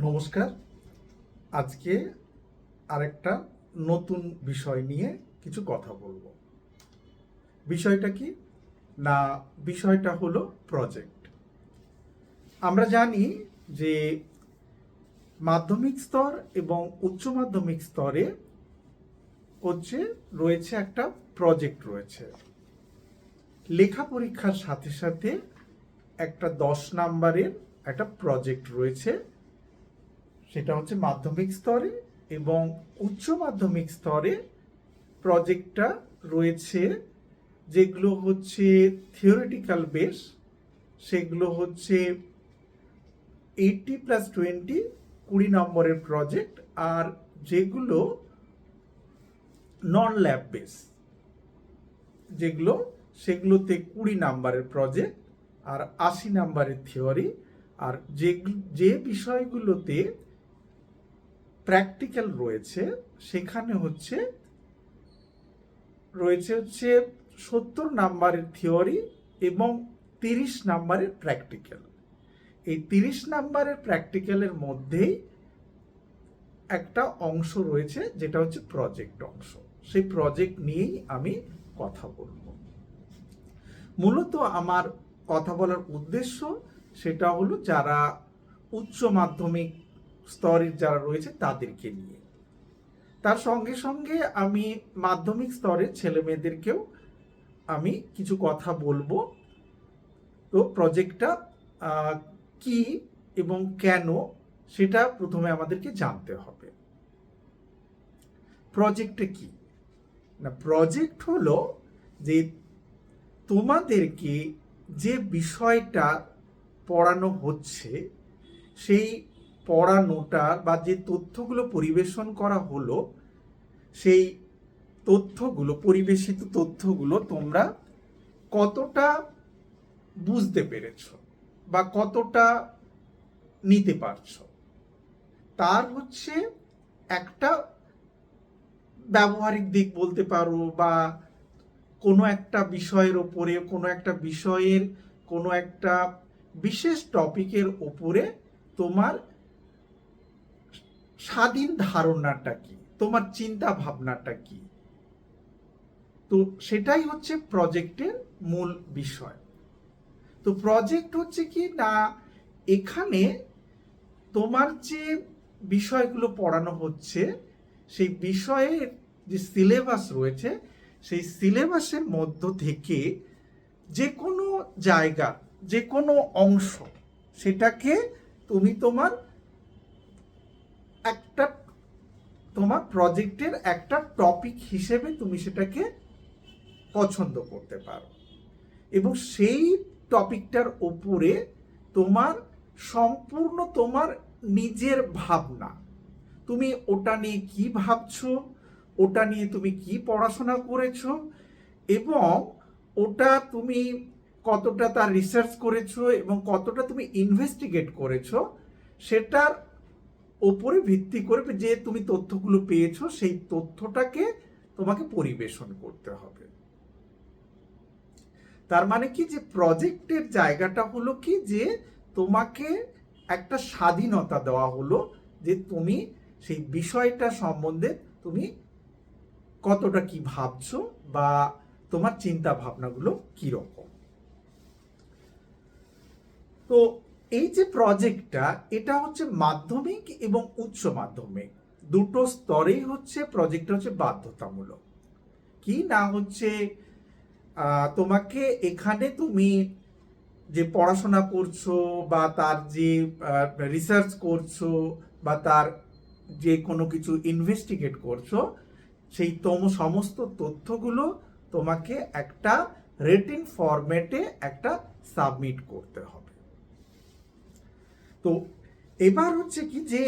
নমস্কার। আজকে আরেকটা নতুন বিষয় নিয়ে কিছু কথা বলবো। বিষয়টা কি না, বিষয়টা হলো প্রজেক্ট। আমরা জানি যে মাধ্যমিক স্তর এবং উচ্চ মাধ্যমিক স্তরে রয়েছে একটা প্রজেক্ট রয়েছে। লেখা পরীক্ষার সাথে সাথে একটা 10 নাম্বারের একটা প্রজেক্ট রয়েছে, সেটা হচ্ছে মাধ্যমিক স্তরে। এবং উচ্চ মাধ্যমিক স্তরে প্রজেক্টটা রয়েছে যেগুলো হচ্ছে থিওরিটিক্যাল বেস, সেগুলো হচ্ছে 80+20 20 নম্বরের প্রজেক্ট। আর যেগুলো নন ল্যাব বেস, সেগুলোতে 20 নাম্বারের প্রজেক্ট আর 80 নাম্বারের থিওরি। আর যে বিষয়গুলোতে প্র্যাকটিক্যাল রয়েছে সেখানে রয়েছে 70 নাম্বারের থিওরি এবং 30 নাম্বারের প্র্যাকটিক্যাল। এই 30 নাম্বারের প্র্যাকটিক্যালের মধ্যেই একটা অংশ রয়েছে যেটা হচ্ছে প্রজেক্ট অংশ। সেই প্রজেক্ট নিয়েই আমি কথা বলবো। মূলত আমার কথা বলার উদ্দেশ্য সেটা হলো যারা উচ্চ মাধ্যমিক স্তরের যারা রয়েছে তাদেরকে নিয়ে। তার সঙ্গে সঙ্গে আমি মাধ্যমিক স্তরের ছেলে মেয়েদেরকেও আমি কিছু কথা বলবো। তো প্রজেক্টটা কি এবং কেন সেটা প্রথমে আমাদেরকে জানতে হবে। প্রজেক্টটা কি না, প্রজেক্ট হলো যে তোমাদেরকে যে বিষয়টা পড়ানো হচ্ছে সেই পড়ানোটা বা যে তথ্যগুলো পরিবেশন করা হলো সেই তথ্যগুলো, পরিবেশিত তথ্যগুলো তোমরা কতটা বুঝতে পেরেছ বা কতটা নিতে পারছো, তার একটা ব্যবহারিক দিক বলতে পারো। বা কোনো একটা বিষয়ের ওপরে, কোনো একটা বিষয়ের কোনো একটা বিশেষ টপিকের ওপরে তোমার স্বাধীন ধারণাটা কি, তোমার চিন্তা ভাবনাটা কি, তো সেটাই হচ্ছে প্রজেক্টের মূল বিষয়। তো প্রজেক্ট হচ্ছে কি না, এখানে তোমার যে বিষয়গুলো পড়ানো হচ্ছে সেই বিষয়ের যে সিলেবাস রয়েছে সেই সিলেবাসের মধ্য থেকে যে কোনো জায়গা, যে কোনো অংশ, সেটাকে তুমি তোমার প্রজেক্টের একটা টপিক হিসেবে তুমি সেটাকে পছন্দ করতে পারো। এবং সেই টপিকটার উপরে তোমার সম্পূর্ণ তোমার নিজের ভাবনা, তুমি ওটা নিয়ে কি ভাবছো, ওটা নিয়ে তুমি কি পড়াশোনা করেছো এবং ওটা তুমি কতটা তার রিসার্চ করেছো এবং কতটা তুমি ইনভেস্টিগেট করেছো, সেটার ওপরে ভিত্তি করে যে তুমি তথ্যগুলো পেয়েছো সেই তথ্যটাকে তোমাকে পরিবেশন করতে হবে। তার মানে কি, যে প্রজেক্টের জায়গাটা হলো কি, যে তোমাকে একটা স্বাধীনতা দেওয়া হলো যে তুমি সেই বিষয়টা সম্বন্ধে তুমি কতটা কি ভাবছো বা তোমার চিন্তা ভাবনাগুলো কিরকম। তো এই যে প্রজেক্টটা, এটা হচ্ছে মাধ্যমিক এবং উচ্চ মাধ্যমিক দুটো স্তরেই প্রজেক্টটা বাধ্যতামূলক। কি না তোমাকে এখানে তুমি যে পড়াশোনা করছো বা তার যে রিসার্চ করছো বা তার যে কোনো কিছু ইনভেস্টিগেট করছো, সেই সমস্ত তথ্যগুলো তোমাকে একটা রিটেন ফরম্যাটে একটা সাবমিট করতে হবে। তো এবার কি, যে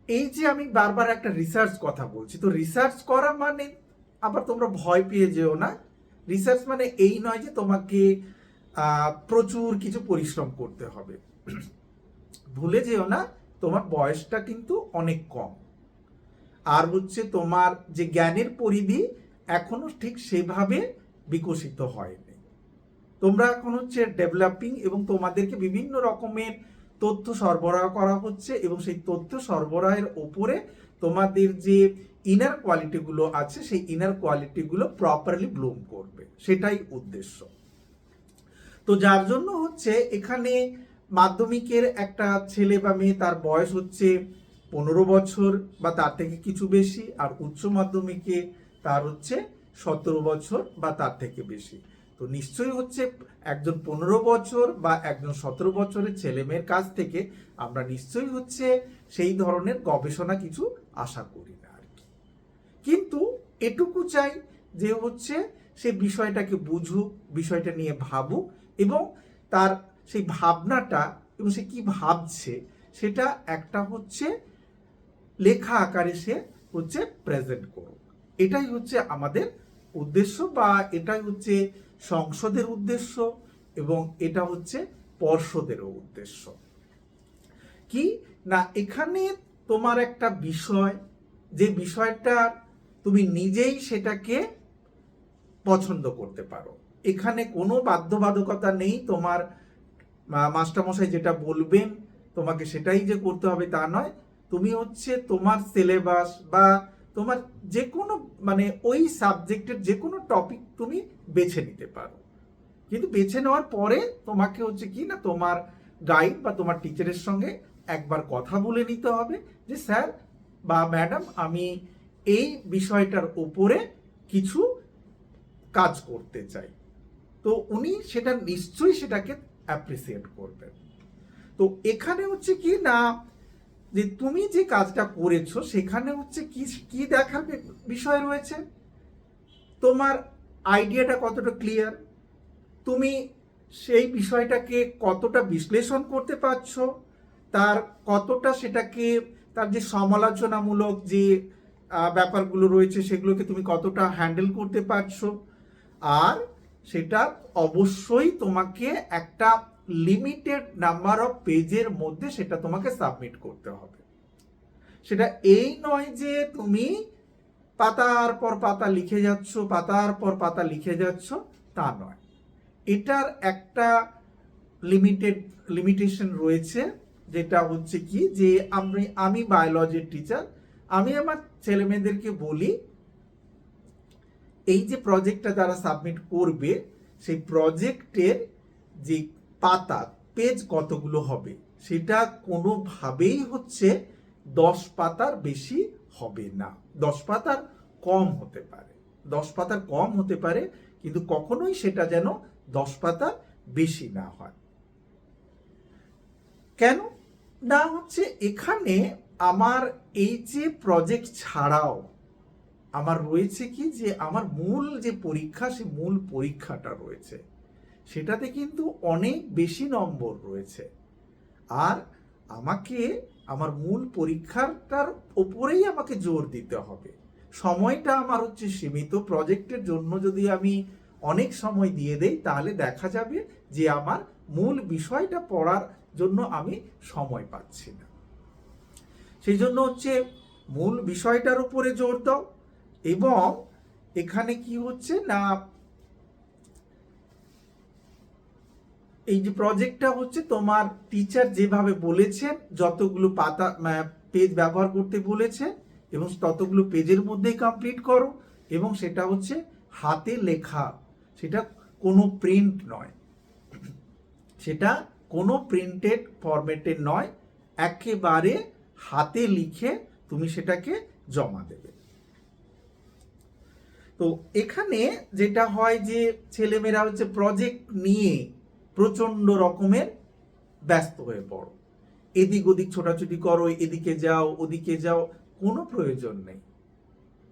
এই যে আমি বারবার একটা রিসার্চ কথা বলছি, তো রিসার্চ করা মানে আবার তোমরা ভয় পেয়ে যেও না। রিসার্চ মানে এই নয় যে তোমাকে প্রচুর কিছু পরিশ্রম করতে হবে। ভুলে যেও না, তোমার বয়সটা কিন্তু অনেক কম। আর তোমার যে জ্ঞানের পরিধি এখনো ঠিক সেভাবে বিকশিত হয়নি। তোমরা এখন ডেভেলপিং এবং তোমাদেরকে বিভিন্ন রকমের তথ্য সরবরাহ করা হচ্ছে এবং সেই তথ্য সরবরাহের ওপরে তোমাদের যে ইনার কোয়ালিটিগুলো আছে সেই ইনার কোয়ালিটিগুলো প্রপারলি ব্লুম করবে, সেটাই উদ্দেশ্য। তো যার জন্য হচ্ছে এখানে মাধ্যমিকের একটা ছেলে বা মেয়ে, তার বয়স হচ্ছে 15 বছর বা তার থেকে কিছু বেশি, আর উচ্চ মাধ্যমিকে তার হচ্ছে 17 বছর বা তার থেকে বেশি। তো নিশ্চয়ই হচ্ছে একজন 15 বছর বা একজন 17 বছরের ছেলে মেয়ের কাছ থেকে আমরা নিশ্চয়ই হচ্ছে সেই ধরনের গবেষণা কিছু আশা করি না আর কি। কিন্তু এটুকু চাই যে হচ্ছে সে বিষয়টাকে বুঝুক, বিষয়টা নিয়ে ভাবুক এবং তার সেই ভাবনাটা এবং সে কি ভাবছে সেটা একটা হচ্ছে লেখা আকারে সে হচ্ছে প্রেজেন্ট করুক। এটাই হচ্ছে আমাদের উদ্দেশ্য বা এটাই হচ্ছে সংসদের উদ্দেশ্য এবং এটা হচ্ছে পর্ষদেরও উদ্দেশ্য। কি না, এখানে তোমার একটা বিষয়, যে বিষয়টা তুমি নিজেই সেটাকে পছন্দ করতে পারো, এখানে কোনো বাধ্যবাধকতা নেই। তোমার মাস্টারমশাই যেটা বলবেন তোমাকে সেটাই যে করতে হবে তা নয়। তুমি হচ্ছে তোমার সিলেবাস বা তোমার যে কোনো মানে ওই সাবজেক্টের যে কোনো টপিক তুমি বেছে নিতে পারো, কিন্তু বেছে নেওয়ার পরে তোমাকে হচ্ছে কি না তোমার গাইড বা তোমার টিচারের সঙ্গে একবার কথা বলে নিতে হবে যে স্যার বা ম্যাডাম আমি এই বিষয়টার উপরে কিছু কাজ করতে চাই। তো উনি সেটা নিশ্চয়ই সেটাকে অ্যাপ্রিসিয়েট করবেন। তো এখানে হচ্ছে কি না যে তুমি যে কাজটা করেছো সেখানে হচ্ছে কি কি দেখার বিষয় রয়েছে, তোমার আইডিয়াটা কতটা ক্লিয়ার, তুমি সেই বিষয়টাকে কতটা বিশ্লেষণ করতে পারছো, তার কতটা সেটাকে তার যে সমালোচনামূলক যে ব্যাপারগুলো রয়েছে সেগুলোকে তুমি কতটা হ্যান্ডেল করতে পারছো। আর সেটা অবশ্যই তোমাকে একটা লিমিটেড নাম্বার অফ পেজের মধ্যে সেটা তোমাকে সাবমিট করতে হবে। সেটা এই নয় যে তুমি পাতার পর পাতা লিখে যাচ্ছ, পাতার পর পাতা লিখে যাচ্ছ, তা নয়। এটার একটা লিমিটেশন রয়েছে, যেটা হচ্ছে কি যে আমি বায়োলজির টিচার, আমি আমার ছেলে মেয়েদেরকে বলি এই যে প্রজেক্টটা যারা সাবমিট করবে সেই প্রজেক্টের যে পাতা পেজ কতগুলো হবে সেটা কোনোভাবেই হচ্ছে 10 পাতার বেশি হবে না, 10 পাতার কম হতে পারে, 10 পাতার কম হতে পারে, কিন্তু কখনোই সেটা যেন 10 পাতার বেশি না হয়। কেন না হচ্ছে এখানে আমার এই যে প্রজেক্ট ছাড়াও আমার রয়েছে কি যে আমার মূল যে পরীক্ষা, সে মূল পরীক্ষাটা রয়েছে, সেটাতে কিন্তু অনেক বেশি নম্বর রয়েছে। আর আমাকে আমার মূল পরীক্ষাটার ওপরেই আমাকে জোর দিতে হবে। সময়টা আমার হচ্ছে সীমিত, প্রজেক্টের জন্য যদি আমি অনেক সময় দিয়ে দেই তাহলে দেখা যাবে যে আমার মূল বিষয়টা পড়ার জন্য আমি সময় পাচ্ছি না। সেই জন্য হচ্ছে মূল বিষয়টার উপরে জোর দাও এবং এখানে কি হচ্ছে না এই যে প্রজেক্টটা হচ্ছে তোমার টিচার যেভাবে বলেছেন, যতগুলো পাতা পেজ ব্যবহার করতে বলেছে এবং ততগুলো পেজের মধ্যেই কমপ্লিট করো এবং সেটা হচ্ছে হাতে লেখা, সেটা কোনো প্রিন্ট নয়, সেটা কোনো প্রিন্টেড ফরম্যাটে নয়, একেবারে হাতে লিখে তুমি সেটাকে জমা দেবে। তো এখানে যেটা হয় যে ছেলেমেয়েরা হচ্ছে প্রজেক্ট নিয়ে প্রচন্ড রকমের ব্যস্ত হয়ে পড়ো, এদিক ওদিক ছোটাছুটি করো, এদিকে যাও ওদিকে যাও, কোনো প্রয়োজন নেই।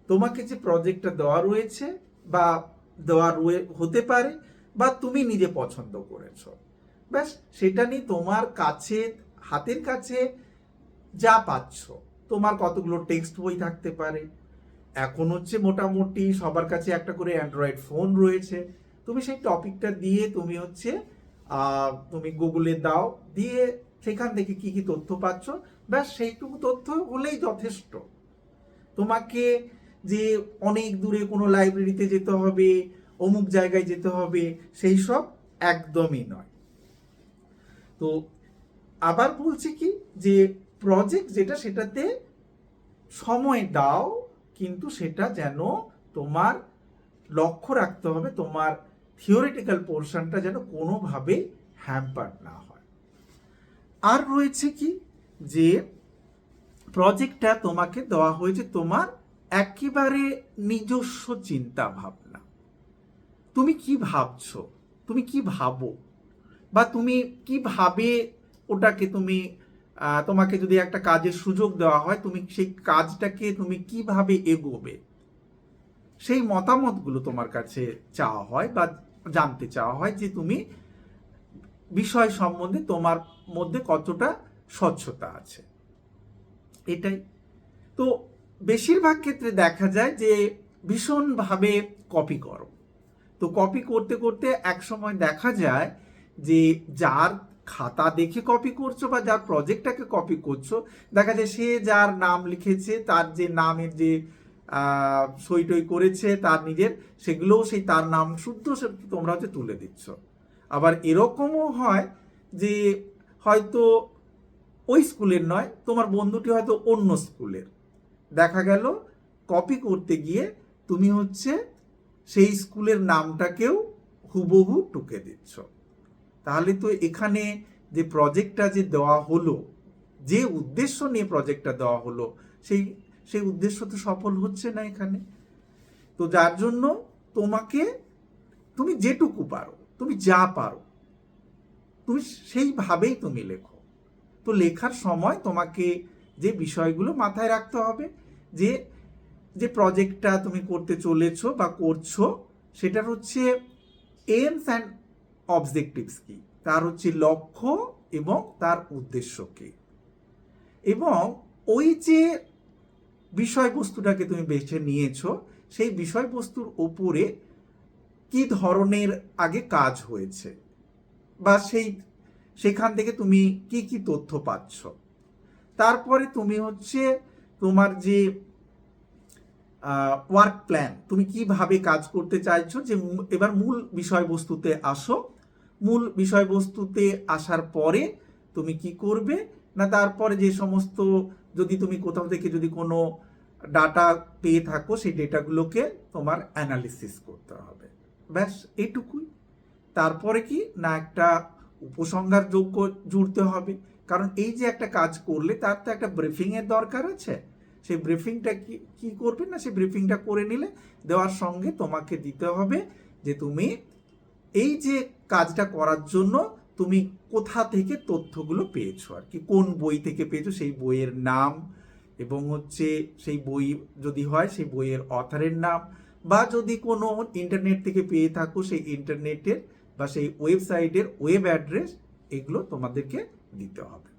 তোমাকে যে প্রজেক্টটা দেওয়া রয়েছে বা দেওয়া হতে পারে বা তুমি নিজে পছন্দ করেছো, ব্যাস সেটা নিয়ে তোমার কাছে হাতের কাছে যা পাচ্ছ, তোমার কতগুলো টেক্সট বই থাকতে পারে, এখন হচ্ছে মোটামুটি সবার কাছে একটা করে অ্যান্ড্রয়েড ফোন রয়েছে, তুমি সেই টপিকটা দিয়ে তুমি হচ্ছে তুমি গুগলে দাও, দিয়ে সেখান থেকে কি কি তথ্য পাচ্ছ, ব্যাস সেইটুকু তথ্য হলেই যথেষ্ট। তোমাকে যে অনেক দূরে কোনো লাইব্রেরিতে যেতে হবে, অমুক জায়গায় যেতে হবে, সেই সব একদমই নয়। তো আবার বলছি কি যে প্রজেক্ট যেটা সেটাতে সময় দাও, কিন্তু সেটা যেন তোমার লক্ষ্য রাখতে হবে তোমার থিওরিটিক্যাল পোর্শনটা যেন কোনোভাবেই হ্যাম্পার না হয়। আর রয়েছে কি যে প্রজেক্টটা তোমাকে দেওয়া হয়েছে তোমার একেবারে নিজস্ব চিন্তা ভাবনা। তুমি কি ভাবছো, তুমি কি ভাবো, বা তুমি কিভাবে ওটাকে তুমি তোমাকে যদি একটা কাজের সুযোগ দেওয়া হয় তুমি সেই কাজটাকে তুমি কিভাবে এগোবে, সেই মতামতগুলো তোমার কাছে চাওয়া হয় বা জানতে চাওয়া হয় যে তুমি বিষয় সম্বন্ধে তোমার মধ্যে কতটা স্বচ্ছতা আছে। এটাই তো বেশিরভাগ ক্ষেত্রে দেখা যায় যে ভীষণভাবে কপি করো। তো কপি করতে করতে এক সময় দেখা যায় যে যার খাতা দেখে কপি করছো বা যার প্রজেক্টটাকে কপি করছো, দেখা যায় সে যার নাম লিখেছে তার যে নামের যে সই টই করেছে তার নিজের, সেগুলোও সেই তার নাম শুদ্ধ সে তোমরা হচ্ছে তুলে দিচ্ছ। আবার এরকমও হয় যে হয়তো ওই স্কুলের নয়, তোমার বন্ধুটি হয়তো অন্য স্কুলের, দেখা গেল কপি করতে গিয়ে তুমি হচ্ছে সেই স্কুলের নামটাকেও হুবহু টুকে দিচ্ছ। তাহলে তো এখানে যে প্রজেক্টটা যে দেওয়া হলো, যে উদ্দেশ্য নিয়ে প্রজেক্টটা দেওয়া হলো, সেই সেই উদ্দেশ্য তো সফল হচ্ছে না এখানে। তো যার জন্য তোমাকে তুমি যেটুকু পারো, তুমি যা পারো, তুমি সেইভাবেই তুমি লেখো। তো লেখার সময় তোমাকে যে বিষয়গুলো মাথায় রাখতে হবে, যে যে প্রজেক্টটা তুমি করতে চলেছো বা করছো সেটার হচ্ছে এইমস অ্যান্ড অবজেক্টিভস কি, তার হচ্ছে লক্ষ্য এবং তার উদ্দেশ্য কি, এবং ওই যে বিষয়বস্তুটাকে তুমি বেছে নিয়েছো সেই বিষয়বস্তুর উপরে কি ধরনের আগে কাজ হয়েছে বা সেখান থেকে তুমি কি কি তথ্য পাচ্ছ। তারপরে তুমি হচ্ছে তোমার যে ওয়ার্ক প্ল্যান, তুমি কিভাবে কাজ করতে চাইছো, যে এবার মূল বিষয়বস্তুতে আসো। মূল বিষয়বস্তুতে আসার পরে তুমি কি করবে না, তারপরে যে সমস্ত, যদি তুমি কোথাও থেকে যদি কোনো ডাটা পেয়ে থাকো সেই ডেটাগুলোকে তোমার অ্যানালিসিস করতে হবে। ব্যাস এইটুকুই। তারপরে কি না একটা উপসংহার যোগ্য জুড়তে হবে, কারণ এই যে একটা কাজ করলে তার তো একটা ব্রিফিংয়ের দরকার আছে। সেই ব্রিফিংটা কি করবে না, সেই ব্রিফিংটা করে নিলে দেওয়ার সঙ্গে তোমাকে দিতে হবে যে তুমি এই যে কাজটা করার জন্য তুমি কোথা থেকে তথ্যগুলো পেয়েছো, আর কি কোন বই থেকে পেয়েছো সেই বইয়ের নাম, এবং হচ্ছে সেই বই যদি হয় সেই বইয়ের অথারের নাম, বা যদি কোনো ইন্টারনেট থেকে পেয়ে থাকো সেই ইন্টারনেটের বা সেই ওয়েবসাইটের ওয়েব অ্যাড্রেস, এগুলো তোমাদেরকে দিতে হবে।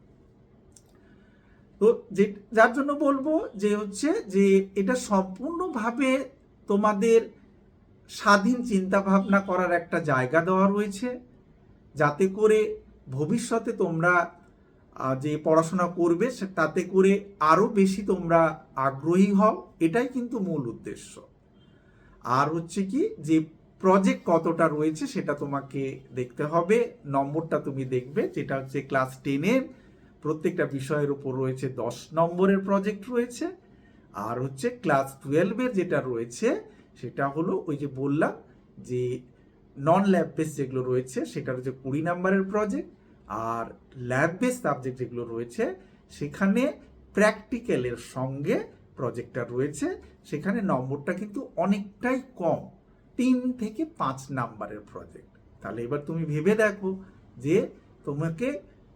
তো যে যার জন্য বলবো যে হচ্ছে যে এটা সম্পূর্ণভাবে তোমাদের স্বাধীন চিন্তা ভাবনা করার একটা জায়গা দেওয়া রয়েছে, যাতে করে ভবিষ্যতে তোমরা যে পড়াশোনা করবে তাতে করে আরও বেশি তোমরা আগ্রহী হও, এটাই কিন্তু মূল উদ্দেশ্য। আর হচ্ছে কি যে প্রজেক্ট কতটা রয়েছে সেটা তোমাকে দেখতে হবে, নম্বরটা তুমি দেখবে, যেটা হচ্ছে ক্লাস 10-এর প্রত্যেকটা বিষয়ের উপর রয়েছে 10 নম্বরের প্রজেক্ট রয়েছে, আর হচ্ছে ক্লাস 12-এর যেটা রয়েছে সেটা হলো ওই যে বললাম যে নন ল্যাব বেস যেগুলো রয়েছে সেটা হচ্ছে 20 নম্বরের প্রজেক্ট, আর ল্যাব বেস সাবজেক্ট যেগুলো রয়েছে সেখানে প্র্যাকটিক্যালের সঙ্গে প্রজেক্টটা রয়েছে, সেখানে নম্বরটা কিন্তু অনেকটাই কম, 3 থেকে 5 নাম্বারের প্রজেক্ট। তাহলে এবার তুমি ভেবে দেখো যে তোমাকে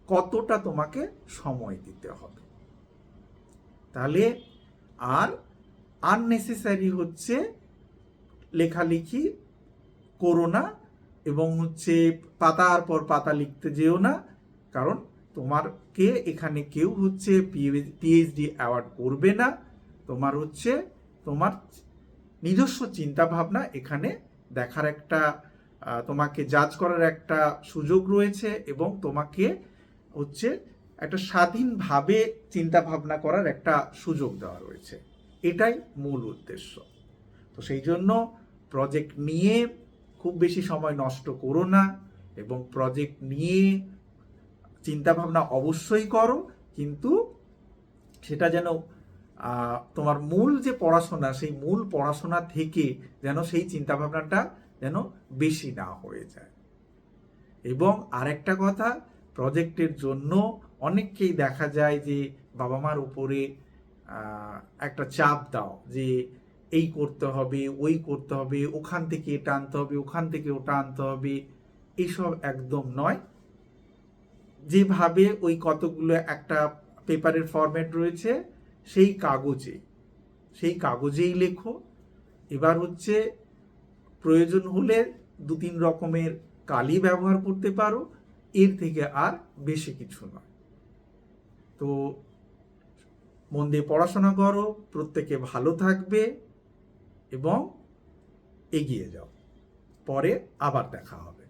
কতটা তোমাকে সময় দিতে হবে। তাহলে আর আননেসেসারি হচ্ছে লেখালেখি করো না, এবং হচ্ছে পাতার পর পাতা লিখতে যেও না, কারণ তোমারকে এখানে কেউ হচ্ছে পিএইচডি অ্যাওয়ার্ড করবে না। তোমার হচ্ছে তোমার নিজস্ব চিন্তা ভাবনা এখানে দেখার একটা, তোমাকে জাজ করার একটা সুযোগ রয়েছে, এবং তোমাকে হচ্ছে একটা স্বাধীনভাবে চিন্তা ভাবনা করার একটা সুযোগ দেওয়া রয়েছে, এটাই মূল উদ্দেশ্য। তো সেই জন্য প্রজেক্ট নিয়ে খুব বেশি সময় নষ্ট করো না, এবং প্রজেক্ট নিয়ে চিন্তা ভাবনা অবশ্যই করো, কিন্তু সেটা যেন তোমার মূল যে পড়াশোনা, সেই মূল পড়াশোনা থেকে যেন সেই চিন্তা ভাবনাটা যেন বেশি না হয়ে যায়। এবং আরেকটা কথা, প্রজেক্টের জন্য অনেককেই দেখা যায় যে বাবা মার উপরে একটা চাপ দাও যে এই করতে হবে, ওই করতে হবে, ওখান থেকে এটা আনতে হবে, ওখান থেকে ওটা আনতে হবে। এইসব একদম নয়। যেভাবে ওই কতগুলো একটা পেপারের ফরম্যাট রয়েছে, সেই কাগজেই লেখো। এবার হচ্ছে প্রয়োজন হলে 2-3 রকমের কালি ব্যবহার করতে পারো, এর থেকে আর বেশি কিছু নয়। তো মন দিয়ে পড়াশোনা করো, প্রত্যেকে ভালো থাকবে এবং এগিয়ে যাও। পরে আবার দেখা হবে।